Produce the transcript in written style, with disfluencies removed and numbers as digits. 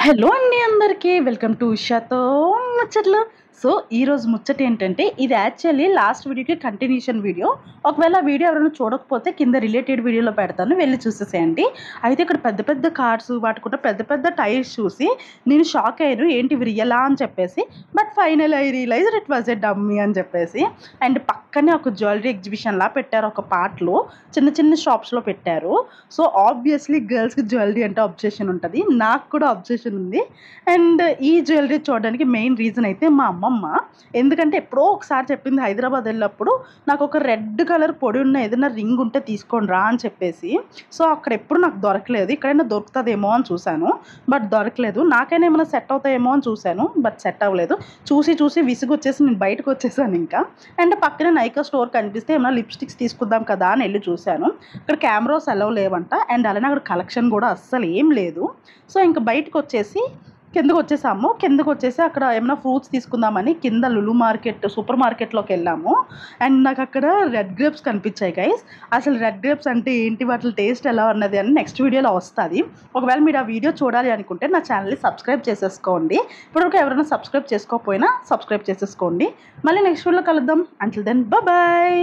Hello అండి అందరికీ welcome to ఉషాతో ముచ్చట్లు. సో ఈరోజు ముచ్చట ఏంటంటే ఇది యాక్చువల్లీ లాస్ట్ వీడియోకి కంటిన్యూషన్ వీడియో. ఒకవేళ ఆ వీడియో ఎవరైనా చూడకపోతే కింద రిలేటెడ్ వీడియోలో పెడతాను, వెళ్ళి చూసేసేయండి. అయితే ఇక్కడ పెద్ద పెద్ద కార్స్ వాటికున్న పెద్ద పెద్ద టైర్స్ చూసి నేను షాక్ అయ్యాను, ఏంటి ఇవి రియలా అని చెప్పేసి. But final I realize it was a dummy అని చెప్పేసి. అండ్ పక్కనే ఒక జ్యువెలరీ ఎగ్జిబిషన్లా పెట్టారు, ఒక పార్ట్లో చిన్న చిన్న షాప్స్లో పెట్టారు. సో ఆబ్వియస్లీ గర్ల్స్కి జ్యువెలరీ అంటే అబ్జెషన్ ఉంటుంది, నాకు కూడా అబ్జెషన్ ఉంది. అండ్ ఈ జ్యువెలరీ చూడడానికి మెయిన్ రీజన్ అయితే మా అమ్మమ్మ. ఎందుకంటే ఎప్పుడో ఒకసారి చెప్పింది, హైదరాబాద్ వెళ్ళినప్పుడు నాకు ఒక రెడ్ కలర్ పొడి ఉన్న ఏదైనా రింగ్ ఉంటే తీసుకొని రా అని చెప్పేసి. సో అక్కడ ఎప్పుడు నాకు దొరకలేదు, ఇక్కడైనా దొరుకుతుందేమో అని చూశాను, బట్ దొరకలేదు. నాకైనా ఏమైనా సెట్ అవుతాయేమో అని చూశాను, బట్ సెట్ అవ్వలేదు. చూసి చూసి విసుగు వచ్చేసి నేను బయటకు వచ్చేసాను ఇంకా. అండ్ పక్కన నైకా స్టోర్ కనిపిస్తే ఏమైనా లిప్స్టిక్స్ తీసుకుందాం కదా అని వెళ్ళి చూశాను. అక్కడ కెమెరాస్ అలవ్ లేవంట, అండ్ అలానే అక్కడ కలెక్షన్ కూడా అస్సలు ఏం లేదు. సో ఇంకా బయటకు వచ్చేసి కిందకు వచ్చేసి అక్కడ ఏమైనా ఫ్రూట్స్ తీసుకుందామని కింద లులు మార్కెట్ సూపర్ మార్కెట్లోకి వెళ్ళాము. అండ్ నాకు అక్కడ రెడ్ గ్రేప్స్ కనిపించాయి గైస్. అసలు రెడ్ గ్రేప్స్ అంటే ఏంటి, వాటి టేస్ట్ ఎలా ఉన్నది అని నెక్స్ట్ వీడియోలో వస్తుంది. ఒకవేళ మీరు ఆ వీడియో చూడాలి అనుకుంటే నా ఛానల్ని సబ్స్క్రైబ్ చేసేసుకోండి. ఇప్పటివరకు ఎవరైనా సబ్స్క్రైబ్ చేసుకోకపోయినా సబ్స్క్రైబ్ చేసేసుకోండి. మళ్ళీ నెక్స్ట్ వీడియోలో కలుద్దాం. Until then bye.